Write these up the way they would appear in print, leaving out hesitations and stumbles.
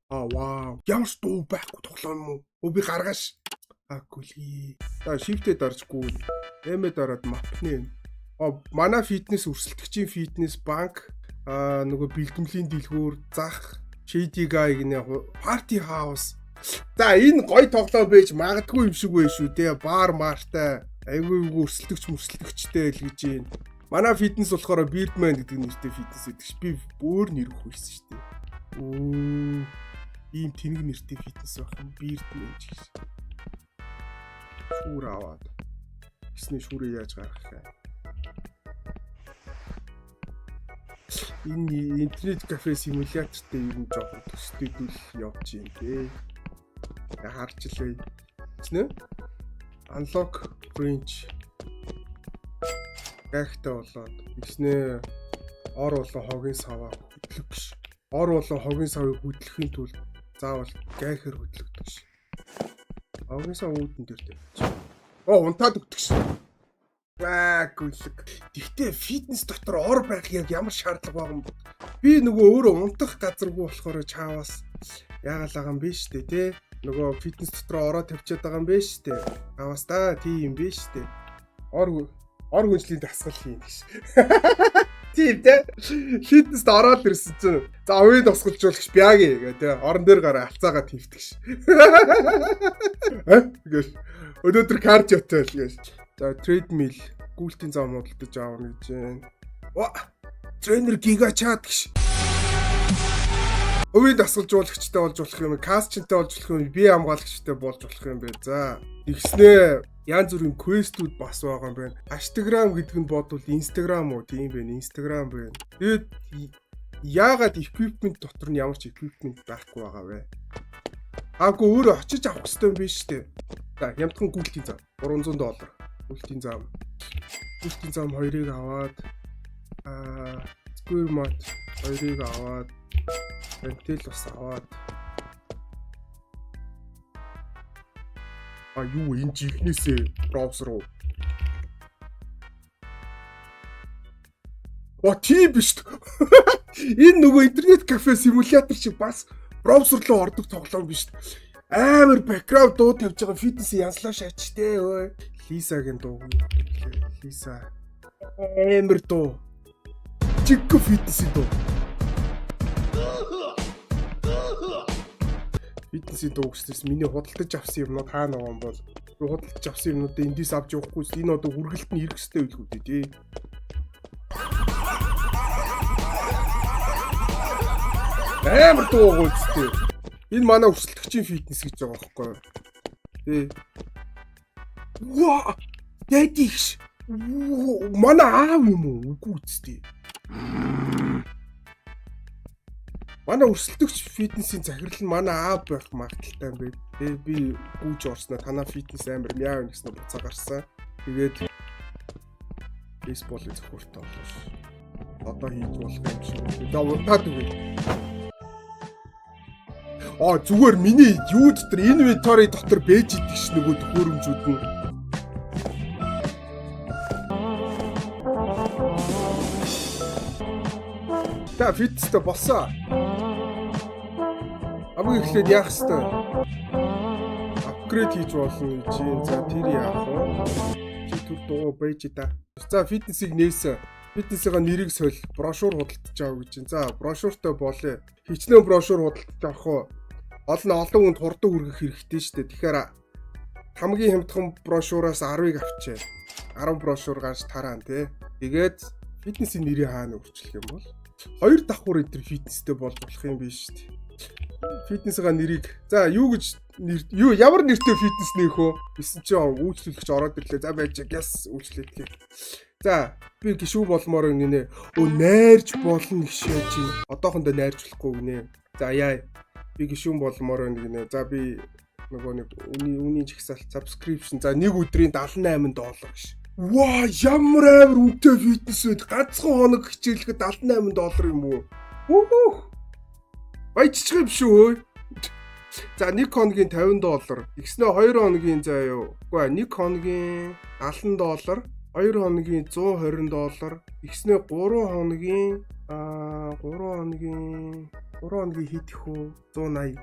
Вау. Ямар ч дуу байхгүй тоглоом юм уу? Би гаргаш. Гүлгий. Shift-д оржгүй. M-д ороод map-ны. Манай фитнес өрсөлдөгчийн фитнес банк нөгөө бэлтгэмлийн дэлгүүр зах Shady Guy гинэ party house. За энэ гоё тоглоом байж магадгүй юм шиг байх шүү дээ. Бар мартай. Айгүй өрсөлдөгчтэй л гэж юм. Манай фитнес болохоор Beardman гэдэг нэртэй фитнес гэдэг ш. Би өөр нэр өгсөн шүү дээ. Ийм тэнэг нэртэй фитнес байх юм. Beardman ч гэсэн. Шүүр аваад. Эсний шүүрээ яаж гаргах вэ? Энэ интернет кафе симулятортай ер нь жоохон төстэйдүүл явж юм тий. Харж илээ. Тэснэ? Unlock branch. Гайхтай болоод тэснэ ор болон хогийн саваа хөдлөх биш. Ор болон хогийн савыг хөдлөхийн тулд заавал гайхаар хөдлөгдөг ш. Хогийн сав үүдэн дээр тавьчих. Унтаад өгдөг ш. Гүлэг. Тэгтээ фитнес дотор ор байх яг ямар шаардлага байгаа юм бэ? Би нөгөө өөрөө унтах газаргүй болохоор чааваас яагаал байгаа юм бэ штэ тий. Нөгөө фитнес дотор ороо тавьчихад байгаа юм бэ штэ. Чааваас та тийм юм бэ штэ. Ор хүнжлийн дасгал хийн гэж. Тийм тий. Фитнест ороод ирсэн чинь за овыг тосголжуулагч бяги гэдэг орон дээр гараа алцаагаа твдэг ш. Гэж өнөөдөр кардиотой л гэж. За treadmill гүйлтийн зам модалдаж аавна гэж байна. Тренер гига чат гэж. Овыг тосголжуулагчтай болж болох юм, кастчтай болж болох юм, бие хамгаалагчтай болж болох юм бэ. За тэгснээ янз бүрийн квестүүд бас байгаа юм байна. Instagram гэдэг нь бодвол Instagram уу тийм байна. Instagram байна. Тэгээд яагаад equipment дотор нь ямар ч equipment байхгүй байгаа вэ? Өөрөө очиж авах хэрэгтэй юм биш үү? За хямдхан гүйлтийн зам $300. Гүйлтийн зам 2-ыг аваад square mat 2-ыг аваад pentel бас аваад юу энэ жихнээсээ browser руу. Тийм биш үү? Энэ нөгөө интернет кафе симулятор шиг бас browser руу ордог тоглоом биш үү? Амар background дуу тавьж байгаа фитнес янзлаа шаачтэй өө. Лисагийн дуу. Лиса. Амар дуу. Чикко фитнесийн дуу. Фитнесийн дуу гэснээс миний худалдаж авсан юмнууд хаана байгаа юм бол худалдаж авсан юмнуудаа эндээс авч явахгүй ч энэ одоо үргэлт нь хэрэгстэй байлгүй дээ. Амар дуу гүйцтэй. Энэ манай өрсөлдөгчийн фитнес гэж байгаа байхгүй юу? Тий. Ваа! Ядиш. Манай аав юм уу? Үгүй үстэй. Манай өрсөлдөгч фитнесийн захирал нь манай аав байх магадaltaй юм бэ. Тэгээ би гүйж орсноо танаа фитнес амар мяа гэсэн буцаа гарсан. Тэгээд бейсболын зөвхөртөө болоо ш. Одоо хийж болох юм шиг. За унтаад үгүй. Зүгээр миний юу дотор inventory дотор бэж идэг ш нөгөө төхөөрөмжүүд нь. Та фитнестэй болсон. Хамгийн эхлээд яах ёстой? Апгрейд хийж болно гэж юм. За тэр яах вэ? Чи түр дуу байж та. За фитнесийг нээсэн. Фитнесийн нэрийг соль, брошюр худалдаж авах гэж. За брошюртай болъё. Хичнээн брошюр худалдаж авах уу? Олон хүнд хурдан хүргэх хэрэгтэй шүү дээ. Тэгэхээр хамгийн хямдхан брошюраас 10-ыг авчээ. 10 брошюр гарч тараан тий. Тэгээд фитнесийн нэрийг хаана өөрчлөх юм бол? 2 давхар энэ фитнестэй болж болох юм биш шүү дээ. Фитнесийн нэрийг за юу гэж ямар нэртэй фитнес нээх вэ? 9 чи үйлчлүүлэгч ороод ирлээ. За байж гяс үйлчлэлээ. За би гişүү болмоор гинэ. Найрж болно гişээ чи. Одоохондоо найрж болохгүй гинэ. За яа. Би гişүүн болмоор гинэ. За би нөгөө нэг үний жигсаалт subscription за нэг өдрийн $78 гэж. Ваа ямар амар үнэтэй фитнес вэ? Ганцхан хоног хичээлэхэд $78 юм уу? Баяжчих юм шүү. За нэг хоногийн $50. Тэгснэ 2 хоногийн заа юу? Үгүй нэг хоногийн $70, 2 хоногийн $120, тэгснэ 3 хоногийн 3 хоногийн хэд их үү? 180.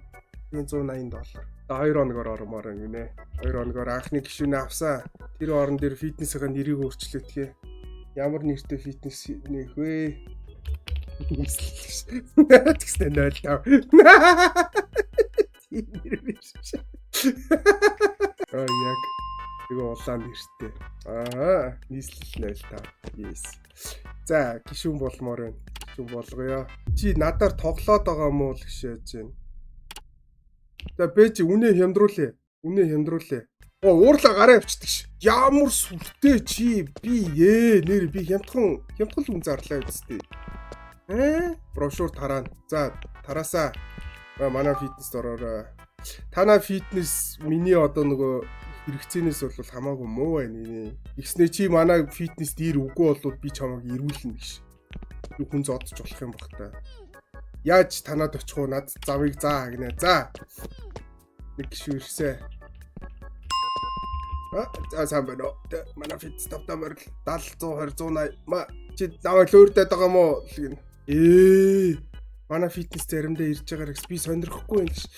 $180. 2 хоногор ормоор гинэ. 2 хоногор анхны гишүүнээ авсан. Тэр орон дээр фитнесийн нэрийг өөрчлөлтгөө. Ямар нэртэй фитнес нэх вэ? Тэгснэ 05. Нэр биш. Яг тэгээ улаан нэртэй. Нийслэл 05. Yes. За, гишүүн болмоор байна. Гишүүн болгоё. Чи надаар тоглоод байгаа мó л гişээж байна. За, бэж үнэ хямдруулъя. Уурлаа гараа авчдаг ш. Ямар сүртэй чи би нэр би хямдхан хүн зарлаа үстэй. Брошюр тараана. За, тараасаа. Манай фитнес ороорой. Тана фитнес миний одоо нөгөө хэрэгцээнээс бол хамаагүй муу байна. Игснэ чи манай фитнес дээр үгүй болоод би чамайг ирүүлнэ гэж. Би хүн зодож болох юм баг та. Яаж танад очих уу? Над завыг заа гинэ. За. Нэг гişүү ирсэ. За сайн байна уу? Манай фитнес тавтамаар 70 100 180 чи намайг лөөрдөд байгаа мó гин. Манай фитнес заримдаа ирж байгаагаас би сонирхгүй юм гэж.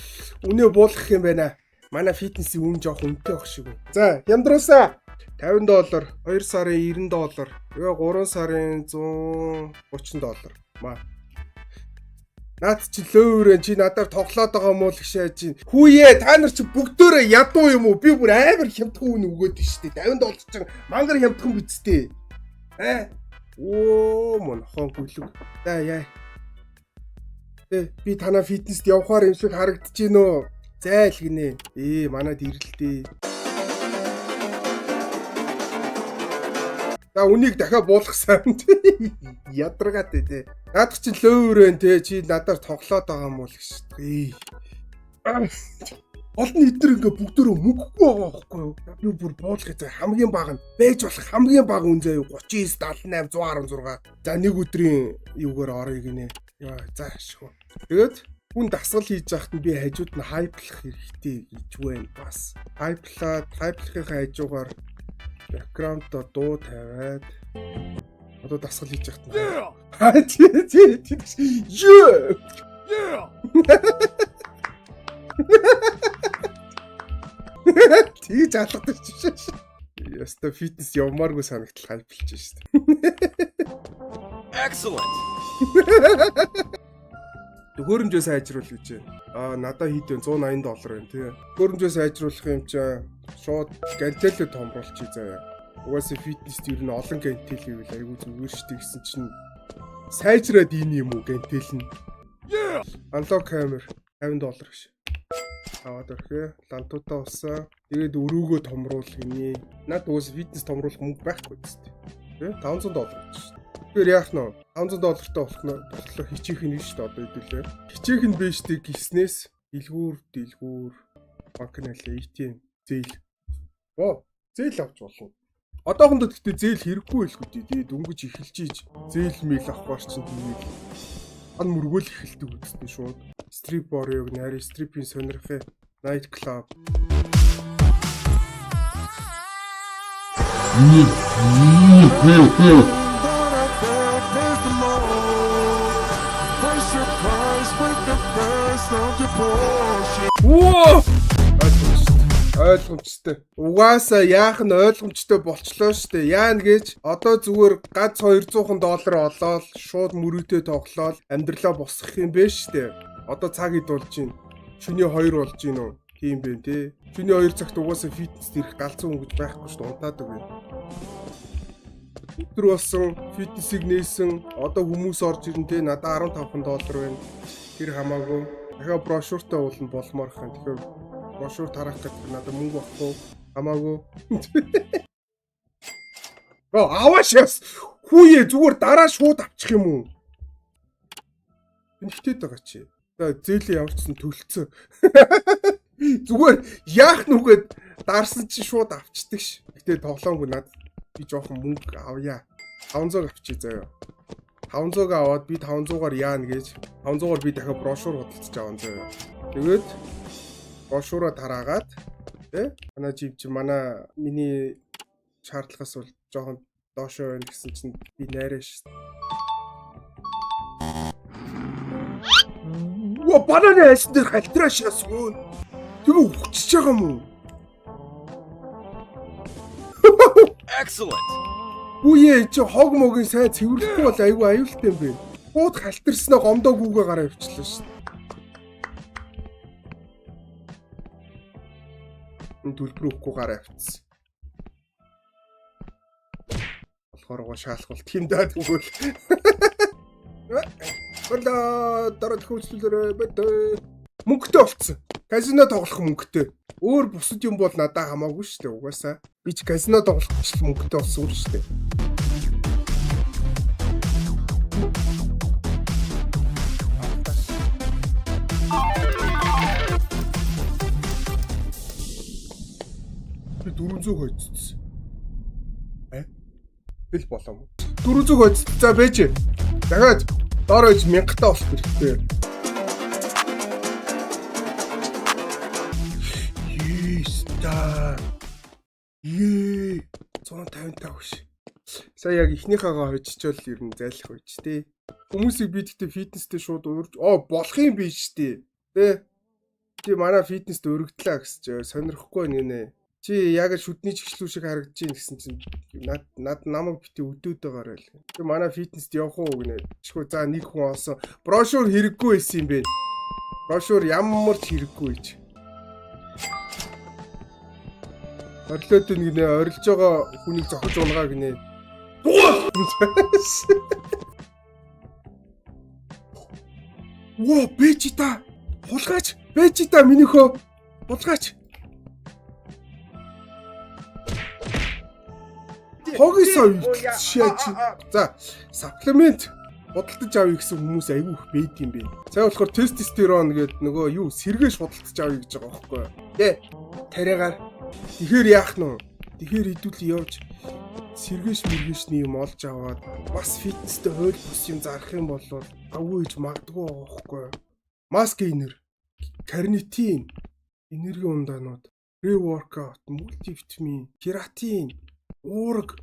Үнэ буулгах юм байна. Манай фитнесийн үн жоох үнэтэй байх шиг. За, хямдруулсаа. $50, 2 сарын $90, тэгээ 3 сарын $130. Наад чи лөөрэн чи надаар тоглоод байгаа мó л гişээж чинь. Хүүе, та нар чи бүгдөө ядуу юм уу? Би бүр амар хямдхан үн өгөөд штэ. $50 чинь мангар хямдхан бицтэй. Мөн хон гүлэг. За яа. Би танаа фитнест явахаар юм шиг харагдаж байна уу? Зайл гинэ. Манад ирэлтээ. За үнийг дахиад буулгасан. Ядаргаад дээ. Наад чи лөөрэн те чи надаар тоглоод байгаа юм уу л гэж. Олон эдгээр ингээ бүгдөө мөнгөгүй байгаа байхгүй юу? Би бүр буулгах хамгийн бага нь байж болох хамгийн бага үн заяа 39 78 116. За нэг өдрийн юугаар орё гинэ. За шүү. Тэгээд хүн дасгал хийж байхад нь би хажууд нь хайплах хэрэгтэй гэж байна бас. Хайплахын хажуугаар бэкграунд дуу тавиад одоо дасгал хийж байхад нь Тийг залгадаг ч шээ. Яста фитнес явмааргүй санагдал хайплж шээ. Excellent. Хөрөмжөө сайжруул гэж байна. Надаа хийд $180 байна тий. Хөрөмжөө сайжруулах юм чинь шууд гантелээ томруулчих заяа. Угаасаа фитнест ер нь олон гантел хийвэл айгүй зүгээр шүү дээ гэсэн чинь сайжраад ийм юм уу гантел нь. Unlock camera $50 гэж. Аваад өрхөө лантуудаа усан. Тэгээд өрөөгөө томруул гинэ. Наад угаасаа фитнес томруулах мөнгө байхгүй гэсэн тий. $500 гэж. Тэгэхээр яах нь $500 таа болох нь болохоор хичээх нь шүү дээ одоо хэдүүлээ. Хичээх нь биш дээ гиснээс дэлгүүр банкналаа ATM зээл. Зээл авч болно. Одоохондоо гэхдээ зээл хэрэггүй байлгүй дээ. Дөнгөж эхэлж ийж зээл мэйл авахар чинь тэгээд ан мөргөөл эхэлдэг үстэй шууд. Стрип орёог найрын стрипийн сонирхээ night club. Ойлгомжтой. Угаасаа яах нь ойлгомжтой болчлоо штэ. Яана гэж одоо зүгээр гац $200 олоод шууд мөрөөдөө тоглоод амьдралаа босгох юм бэ штэ. Одоо цаг ид болж байна. Шүний 2 болж байна уу? Тийм бэ те. Шүний 2 цагт угаасаа фитнес ирэх галзуу өнгөж байхгүй штэ. Унтаад өгье. Өдөр болсон фитнесийг нээсэн одоо хүмүүс орж ирэн те. Надаа $15 байна. Тэр хамаагүй. Дахиад брошюртай уулна болмоор хань. Тэгэхээр брошюр тарах гэдэг надад мөнгө авахгүй хамаагүй. Авааш яс. Хүүе зүгээр дараа шууд авчих юм уу? Энэхтэй байгаа чи. За зээлээ ямар ч сан төлцөө. Зүгээр яах нүгэд дарсан чи шууд авчдаг ш. Гэтэ тоглоомгүй надад би жоохон мөнгө авъя. 500 авчий заяа. 500 аваад би 500-аар яана гэж 500-аар би дахиад брошюр худалдаж аван заяа. Тэгээд брошюраа тараагаад тий манай жив чи манай миний шаардлагаас бол жоохон доошоо байна гэсэн чинь би найраа ш. Оо бананы айсан дээр халтраа шаасгүй. Тэгээ ухчихж байгаа юм уу? Excellent. Үе чи хог могийн сайн цэвэрлэхгүй бол айгүй аюултай юм бэ. Бууд халтарснаа гомдоо гүүгээ гараа явчихлаа шүү дээ. Энэ төлбөрөхгүй гараа явчихсан. Болохоор гоо шаалхвал тимдээ тэгвэл. Вала дараа төхөжлөлөөрөө бат мөнгөтэй болцсон. Казино тоглох мөнгөтэй. Өөр бусад юм бол надад хамаагүй шүү дээ. Угаасаа би ч казино тоглохч мөнгөтэй болсон юм шүү дээ. Би 400 хойцсон. Бил болоо. 400 хойцсон. За бэж. Дахиад доор иж 1000 таа болох хэрэгтэй. Ее 155 биш. Сая яг ихнийхээгаа хожичвол ер нь зайлах байж тээ. Хүмүүсийг би тэгтээ фитнестэй шууд урьж болох юм биш тээ. Тэ. Чи манай фитнест өргөдлөө гэсч сонирхгүй нэ. Чи яг шүдний чиглүү шиг харагдаж байна гэсэн чинь над намайг бити өдөөд байгаарай л. Чи манай фитнест явах уу гинэ. Чигөө за нэг хүн олсон. Брошюр хэрэггүй байсан юм бэ. Брошюр ямар ч хэрэггүй гэж. Орлоод гинэ орилж байгаа хүнийг зохиж унгаа гинэ. Оо бэжита. Хулгаач. Бэжита минийхөө. Хулгаач. Хогисоо шаач. За, саплемент худалдаж авъя гэсэн хүмүүс айгүй их бэйд юм бэ. Цаа болохоор тестостерон гэдэг нөгөө юу сэргээж худалдаж авъя гэж байгаа байхгүй юу? Тэ. Тариагаар. Тэгэхээр яах нь вэ? Тэгэхээр хэдүүл явж сэргээж мэргэшний юм олж аваад бас фитнестэй хууль бус юм зарах юм бол агуу иж магадгүй байгаа байхгүй юу? Маскейнер, карнитин, энерги ундаанууд, pre-workout, мультивитамин, кератин, уурга.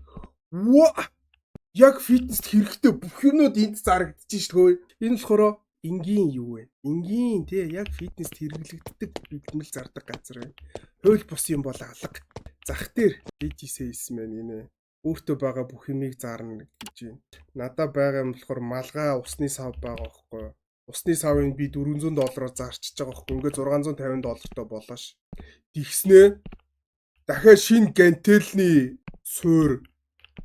Яг фитнест хэрэгтэй бүх юмнууд энд зарагдчих шүү дээ. Энэ болохоор энгийн юу вэ? Энгийн тий яг фитнест хэрэглэгддэг бэлтгэл зардаг газар байна. Хууль бус юм бол алга. Зах дээр DJs мэн инэ. Өөртөө байгаа бүх юмыг зарна гэж байна. Надад байгаа юм болохоор малгай усны сав байгаа байхгүй юу? Усны савыг би $400 зарчиж байгаа байхгүй. Ингээ $650 болоо ш. Тэгснэ дахиад шинэ гантелний суур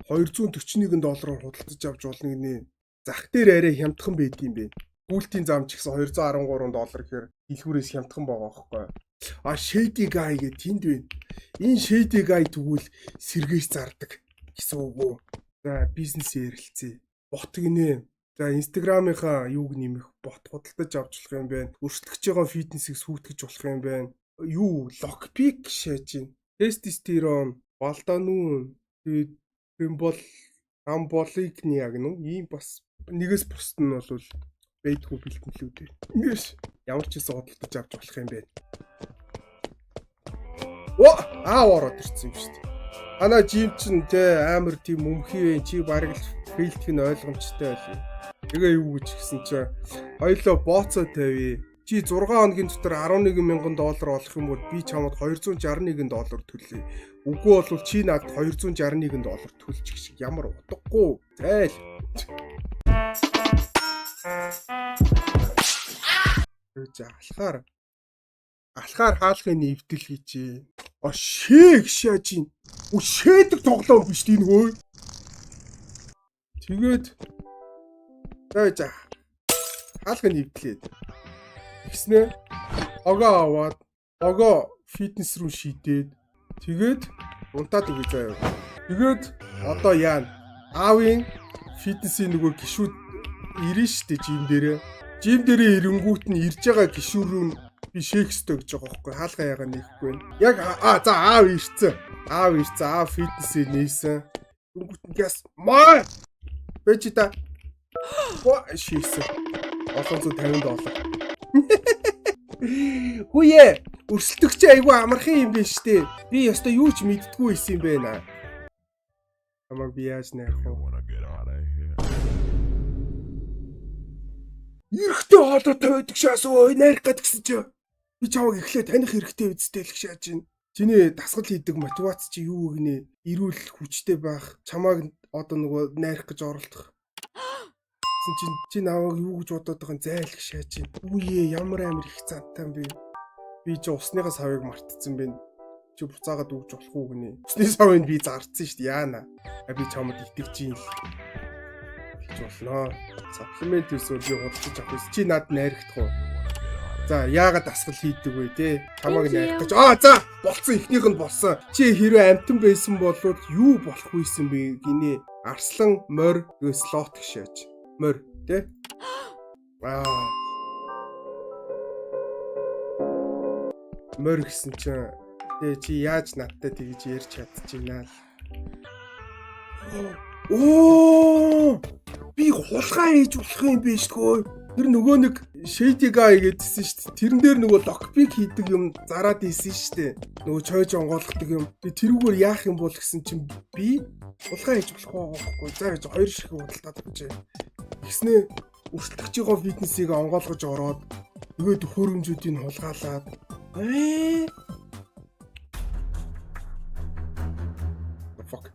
$241 худалдаж авч болно гинэ. Зах дээр арай хямдхан байдаг юм бэ. Гүйлтийн зам ч гэсэн $213 гэхээр дэлгүүрээс хямдхан байгаа байхгүй. А Shady Guy гэх тэнд байна. Энэ Shady Guy тэгвэл сэргээж зардаг гэсэн үг үү? За бизнес ярилцъя. Бот гинэ. За Instagram-ийнхаа юуг нэмэх бот худалдаж авчлах юм байна. Өрсөлдөж байгаа фитнесийг сүйтгэж болох юм байна. Юу lockpick шааж байна. Тестостерон, балданун, тэгээд бол амболик яг нь ийм бас нэгээс бусд нь бол бэйдгүй бэлтгэлүүд байна. Ингээс ямар ч хэсэг худалдаж авч болох юм байна. Ороод ирсэн юм шүү дээ. Ана жим чин те амар тийм мөнхий вэ. Чи бараг л фейлдэх нь ойлгомжтой байл. Тэгээ юу гэж гисэн чи хоёлоо бооцоо тавья. Чи 6 хоногийн дотор $11,000 олох юм бол би чамд $261 төлье. Үгүй бол чи надад $261 төлж гэх ямар утгагүй. Зайл. Алхаар хаалхын нэвтэл хийчээ. Шээг шааж ин. Шээдэг тоглоом биш тийм хөө. Тэгээд за хаалхын нэвтлээд гиснэ огоо аваад огоо фитнес руу шийдээд тэгээд унтаад үгүй заяа. Тэгээд одоо яана? Аавын фитнесийн нөгөө гişүүд ирнэ штэ жим дээрээ. Жим дээрээ ирэнгүүт нь ирж байгаа гişүүр рүү би шэкстэй гэж байгаа байхгүй. Хаалгаа ягаа нэхгүй байна. Яг за аав ирцэн. Аав фитнесээ нээсэн. Ирэнгүүт нь гяс маа. Бэжита. Шийсэн. $750. Хүүе, өрсөлдөгч айгүй амархан юм биш үү? Би ястаа юу ч мэддэггүй байсан юм байна. Амаг би яаж нэх вэ? Эрэхтэй хоолойтой байдаг шээс өө найрах гэдэг гэсэн чи. Би чамайг эхлээ таних хэрэгтэй үсттэй л шааж байна. Чиний дасгал хийдэг мотивац чи юу гинэ? Эрүүл хүчтэй байх, чамайг одоо нөгөө найрах гэж оролдох. Гэсэн чи намайг юу гэж бодоод байгаа зайл их шааж байна. Үе ямар амир их цантаа юм бэ? Би чи усныхаа савыг мартцсан байна. Чи буцаагаад өгч болох уу гинэ? Усны савыг би зарцсан шүү дээ яана. Би чамд итгэж юм л. Гэж болно. Саплимент эсвэл би худалдаж авах юм. Чи над найрагдах уу? За яагаад дасгал хийдэг вэ те? Чамайг найрах гэж. За болцсон ихнийх нь болсон. Чи хэрвээ амтан байсан бол юу болох вэсэн бэ гинэ? Арслан, морь, слот гişээж. Морь те? Морь гэсэн чинь чи яаж надтай тэгж ярьж чадчихна л. Оо! Би хулгай хийж болох юм биш тгөө. Тэр нөгөө нэг Shady-га гэдсэн шүү дээ. Тэрэн дээр нөгөө lockpick хийдэг юм зараад ийсэн шүү дээ. Нөгөө чойж онгойлгодог юм. Би тэрүүгээр яах юм бол гэсэн чинь би хулгай хийж болох байхгүй. За гэж хоёр шиг худалдаад авчээ. Тэгснээ өрсөлдөгчийнхөө фитнесийг онгойлгож ороод тэгээд хөрөмжүүдийг хулгаалаад fuck.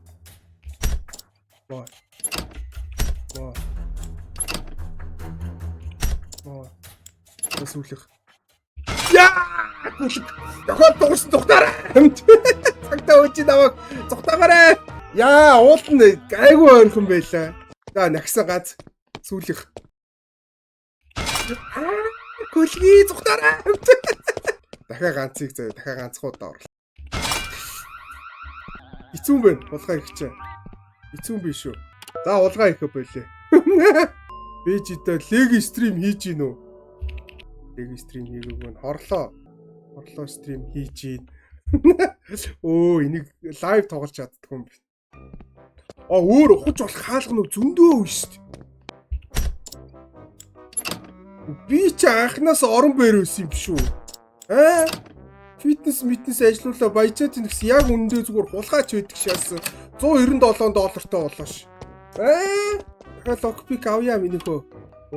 What? Тэсүүлэх. Яа! Дахиад дуусна зүгтаарай. Цагтаа үчи намайг зүгтаагаарай. Яа, уулна гайгүй ойрхон байлаа. За, нагсан гац сүүлэх. Хөлгий зүгтаарай. Дахиад ганцыг заяа, дахиад ганцхуудаа орлоо. Эцүүн байна, улгаа ихчээ. Эцүүн биш үү? За, улгаа ихэ болээ. Би жидээ леги стрим хийж гин үү? Леги стрим хийгээгүй нь хорлоо. Хорлоо стрим хийж гин. Оо, энийг лайв тоглож чаддаг юм би. Өөр ухаж болох хаалган зөндөө үү шүү дээ. Би ч анханаас орон бэр өс юм шүү. Фитнес ажиллуулаа баяжаад тэнэгс яг өндөө зүгээр хулгайч байдаг шаасан. $197 боллоо ш. Дахиад локпик авъя минийхөө.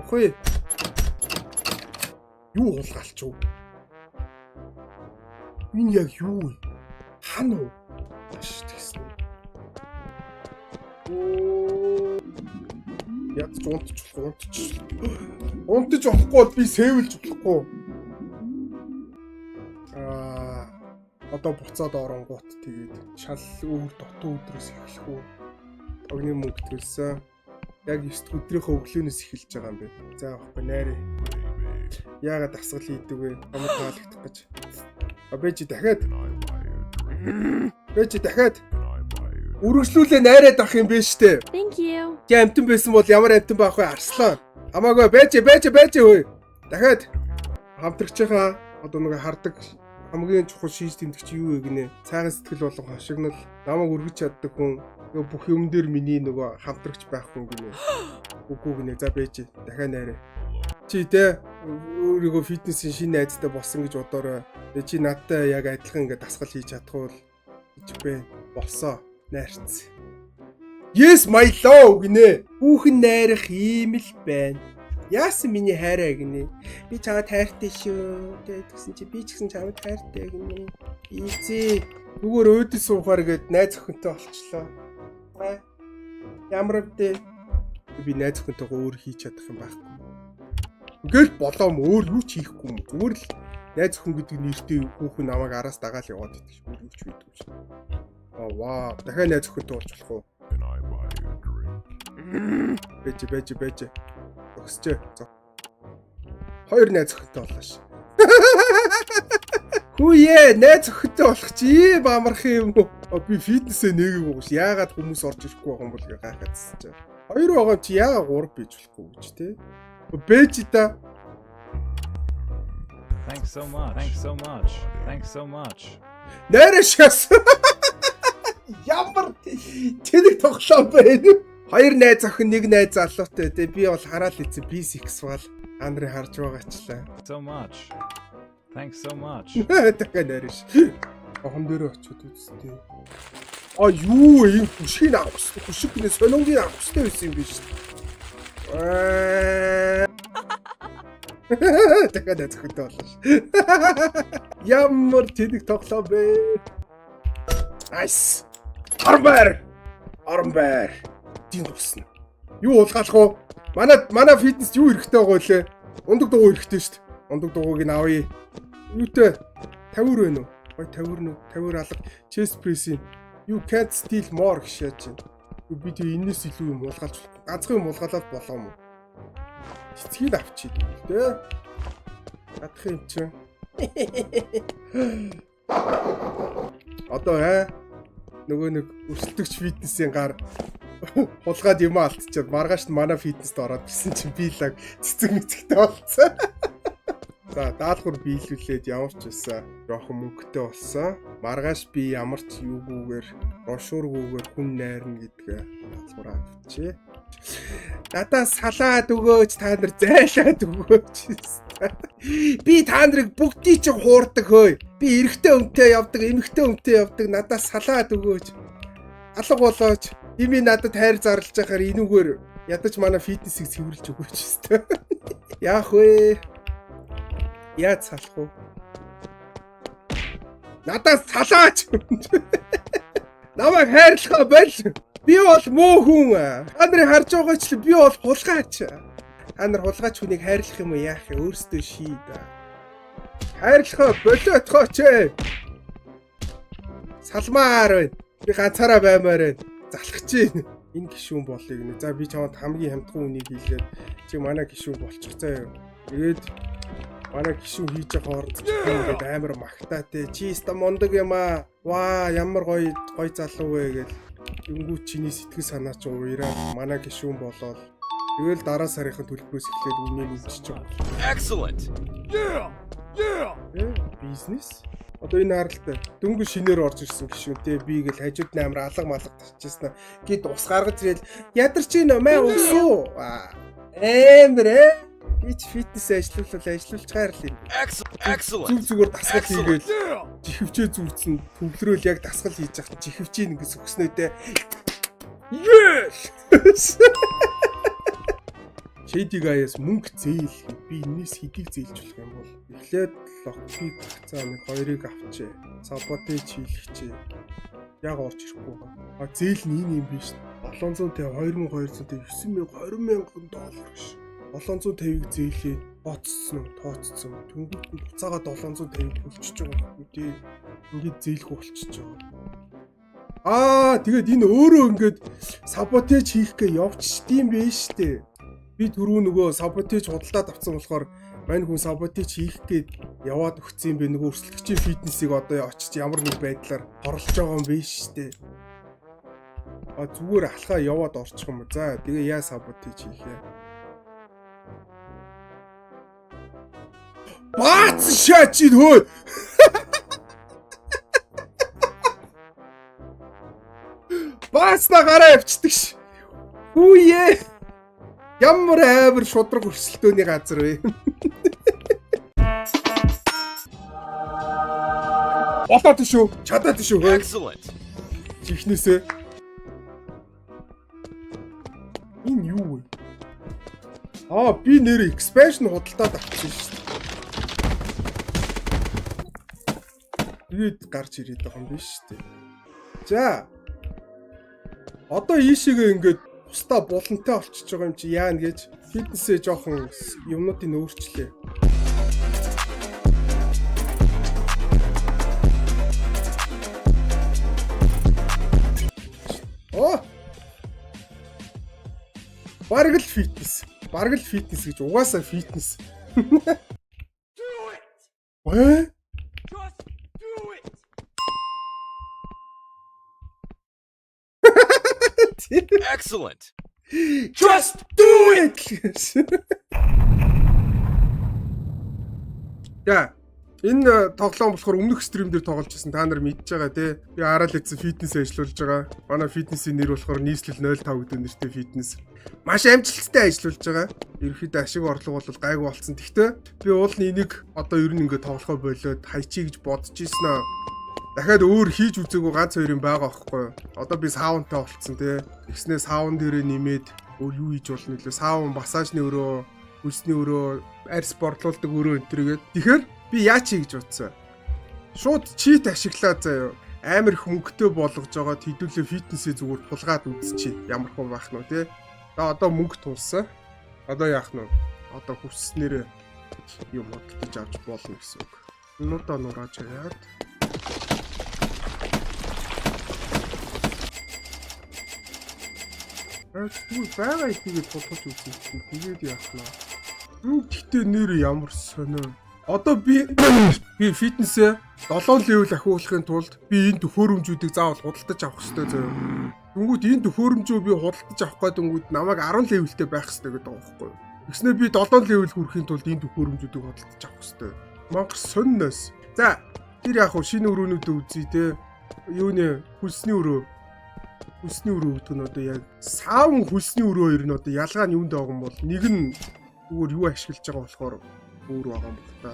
Ухъя. Юу хулгайлч юу? Минь яг юу вэ? Хан уу? Маш тэгсэн. Яг ч унтж болохгүй би сэвэлж болохгүй. Одоо буцаад оронгууд тэгээд шал өөр дотоо өдрөөс эхлэх үү. Огны мөнгө төлсөн. Яг 9 өдрийнхөө өглөөнөөс эхэлж байгаа юм бэ. За явахгүй найраа. Яагаад дасгал хийдэг вэ? Намайг таалагдах гэж. Бэжи дахиад. Үргэлжлүүлээ найраад авах юм бэ штэ. Thank you. Чи амтан байсан бол ямар амтан байх вэ? Арслан. Хамаагүй бэжи хөөе. Дахиад хамтрагчийнхаа одоо нэг хардаг хамгийн чухал шийдэл тэмдэгч юу вэ гинэ? Цайхан сэтгэл болон хошигнол намайг өргөж чаддаг хүн нөгөө бүх юм дээр миний нөгөө хамтрагч байх хүн гинэ. Үгүй гинэ. За бэж дахиад найраа. Чи тэ өөрийгөө фитнесийн шинэ айдтай болсон гэж бодоорой. Чи надтай яг адилхан ингээд дасгал хийж чадхвал би болсон найрц. Yes my love гинэ. Хүүхэн найрах ийм л байна. Яасан миний хайраа гинэ. Би чамд хайртай шүү. Тэгсэн чи би ч гэсэн чамд хайртай гинэ. Ийзээ. Зүгээр өөдөө суухаар гээд найз охинтой болчлоо. Ямар вэ? Би найз охинтойгоо өөр хийж чадах юм байхгүй. Ингээл болоом өөр юу ч хийхгүй юм. Зүгээр л найз охин гэдэг нэртэй хүүхэн намайг араас дагаал яваад идэх шүү. Өөр юу ч хийдэггүй шүү. Вау. Дахиад найз охинтой болж болох уу? Бэж. Өгсчээ. Хоёр найз охинтой боллоо ш. Хүүе, найз охинтой болох чи ийм амарх юм уу? Би фитнесээ нэгэв ууш. Яагаад хүмүүс орж ирэхгүй байгаа юм бол гайхаадсэн чи. Хоёр байгаа чи яагаад гурав бийж болохгүй гэж те? Бэж та. Thanks so much. Найрашаас. Ямар тэнэг тоглоом байна. Хоёр найз охин, нэг найз залуутай те. Би бол хараал ийцэн bisexual. Андрын харж байгаачлаа. Thanks so much. Дахиад найраш. Охин дээр очиод үзтээ. Юу ийм хүшиг авах хэрэгтэй. Хүшиг гинэ солонгийн авах хэрэгтэй байсан юм биш. Дахиад зөвхөдөө болоо ш. Ямар тэнэг тоглоом бэ? Nice. Армбар. Дин тусна. Юу уулгаалах уу? Манай фитнес юу хэрэгтэй байгаа вэ? Ундаг дугуй хэрэгтэй шүү дээ. Ундаг дугуйг нь авъя. Юутэй? 50 байна уу? Гой 50 нү? 50 алга. Chest press-ийн. You can't steal more гэж яаж чинь. Би тэг энэс илүү юм уулгаалж ганцхан юм уулгаалаад болоо юм уу? Цэцгийг авчий дээ. Гадах юм чинь. Одоо нөгөө нэг өрсөлдөгч фитнесийн гар хулгаад юм алдчихад маргааш нь манай фитнест ороод ирсэн чинь би лаг цэцэг мэцэгтэй болцсон. За даалгавар биелүүлээд ямар ч байсан жоохон мөнгөтэй болсон. Маргааш би ямар ч юугүйгээр брошюргүйгээр хүн найрна гэдгээ даалгавар авчи. Надаас салаад өгөөч, та нар зайлаад өгөөч. Би та нарыг бүгдийг чинь хуурдаг хөөе. Би эрэгтэй өмтэй явдаг, эмэгтэй өмтэй явдаг. Надаас салаад өгөөч. Алга болооч. Ими надад хайр зарлж байхаар энүүгээр ядаж манай фитнесийг цэвэрлж өгөөч өстэй. Яах вэ? Яаж салах вэ? Надаас салаач. Намайг хайрлахаа бол би бол муу хүн. Та нарыг харж байгаа ч би бол хулгайч. Та нар хулгайч хүнийг хайрлах юм уу яах вэ? Өөрсдөө шийд. Хайрлахаа болоотгооч. Салмаар байна. Би ганцаараа баймаар байна. Залхаж чинь. Энэ гişүүн болыг нэ. За би чамд хамгийн хямдхан үнийг хэлээд чи манай гişүүн болчих заяа. Тэгээд манай гişүүн хийж байгаа хооронд ингээд амар магтаатэй. Чи ста мондөг юм аа. Ваа, ямар гоё залуу вэ гэл. Тэнгүү чиний сэтгэл санаа ч уураад манай гişүүн болоод тэгэл дараа сарынхаа төлбөрөөс эхлээд үнийн үлчиж байгаа. Excellent. Yeah. Бизнес. Одоо энэ харалтай дөнгөж шинээр орж ирсэн гişүүнтэй би гэл хажууд нь амар алга малга тавьчихсан. Гэт ус гаргаж ирэл ядарч ийн маа усуу. Эмрэ ич фитнес ажиллуулж хайрлаа. Excellent. Зүгээр дасгал хийгээл жихвчээ зүрцэн төвлөрөөл яг дасгал хийж яхад жихвчээ ингээс өгснөөдөө. Yes. Шэдиг аяас мөнгө зээл. Би энэс хэдийг зээлж болох юм бол эхлээд локпиг цаа нэг хоёрыг авчээ. Саботеж хийлгэчээ. Яг орж ирэхгүй байгаа. А зээл нь энэ юм биш. 750, 2200, 9000, 20000 ш. 750-ыг зээлээ тооцсон. Тэнгүүд нь буцаага 750-ыг хөлчиж байгаа юм. Ингээд зээлэх болчихж байгаа. Тэгээд энэ өөрөө ингээд саботеж хийхгээ явчихдсан биш үү? Би түрүү нөгөө саботеж худалдаад авсан болохоор мань хүн саботеж хийх гээд яваад өгсөн юм бэ. Нөгөө өрсөлдөгчийн фитнесийг одоо очиж ямар нэг байдлаар хорлож байгаа юм биш үү? Зүгээр алхаа яваад орчих юм. За тэгээ яа саботеж хийхээ. Баац шаачид хөө. Баацна гараа авчдаг ш. Хүүе. Ямар амар шудраг өрсөлдөөний газар вэ? Болоод шүү. Чадаад шүү. Excellent. Чихнээсээ. Энэ юу вэ? Би нэр expansion худалдаад авчихсан шүү дээ. Тэгээд гарч ирээд байгаа юм биш үү? За. Одоо ийшээгээ ингээд устаа булантай олчиж байгаа юм чи яана гэж фитнесээ жоохон юмнуудыг өөрчлөө. Бараг л фитнес гэж угаасаа фитнес. Just do it. Excellent. Just do it. За энэ тоглоом болохоор өмнөх стрим дээр тоглож байсан та нар мэдж байгаа тий. Би хараад лээсэн фитнес ажиллуулж байгаа. Манай фитнесийн нэр болохоор нийслэл 05 гэдэг нэртэй фитнес. Маш амжилттай ажиллуулж байгаа. Ерөнхийдөө ашиг орлого бол гайгүй болсон. Гэхдээ би уулын энийг одоо ер нь ингээд тоглохоо болоод хайчий гэж бодож ирсэн аа. Дахиад өөр хийж үзээгүй ганц хоёр юм байгаа аахгүй. Одоо би саунтай болцсон тий. Тэгснээ саун дээрээ нэмээд өөр юу хийж болно нөлөө? Саун массажны өрөө Хүсний өрөө, арьс борлуулдаг өрөө энтергээд. Тэгэхээр би яа чи гэж бодсон. Шууд чит ашиглаа заяа. Амар их мөнгөтэй болгож байгаа хэдүүлээ фитнесээ зүгээр тулгаад үзчихье. Ямар хүн байх нь вэ те. Одоо мөнгө тулсан. Одоо яах нь вэ? Одоо хүснээрээ юм хөдөлж авч болно гэсэн үг. Нуудаа нурааж яад. Тэгвэл байгаа ихийг тулгаж үзье. Тэгээд яах нь вэ? Гэхдээ нэр ямар сонио. Одоо би фитнесээ 7 левел ахиулахын тулд би энэ төхөөрөмжүүдийг заавал худалдаж авах хэрэгтэй заяа. Тэнгүүд энэ төхөөрөмжөө би худалдаж авах гэдэг намайг 10 левелтэй байх хэрэгтэй гэдэг байгаа байхгүй юу? Тэгснээр би 7 левел хүрэхин тулд энэ төхөөрөмжүүдийг худалдаж авах хэрэгтэй. Мангар сонноос. За тэр яг хуу шинэ өрөөнүүдөө үзье те. Юуны хүлсний өрөө. Хүлсний өрөө гэдэг нь одоо яг саавн хүлсний өрөө хоёр нь одоо ялгаа нь юунд байгаа юм бол нэг нь зүгээр юу ашиглаж байгаа болохоор өөр байгаа юм бол та.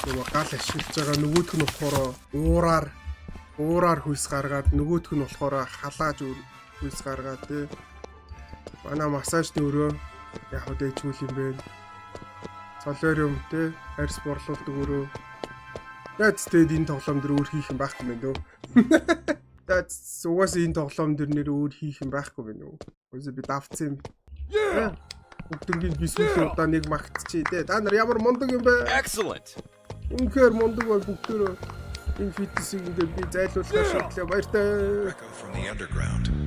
Нөгөө гал ашиглаж байгаа нөгөөх нь болохоор уураар хүйс гаргаад нөгөөх нь болохоор халааж хүйс гаргаад тий. Манай массажны өрөө яг хөө дэжгүй юм бэ. Солариум тий, арьс борлуулдаг өрөө. Тэд энэ тоглоом дээр өөр хийх юм байхгүй мэн дөө. Тэд угаас энэ тоглоом дээр нэр өөр хийх юм байхгүй мэн үү. Үгүй би давцсан юм. Бүгднийг би сүүлээ удаа нэг магтчихъя те. Та нар ямар мундаг юм бэ? Excellent. Үнэхээр мундаг бай бүгдөө энэ фитнесийг ингээд би зайлуулах шаардлага баяртай. Echo from the underground.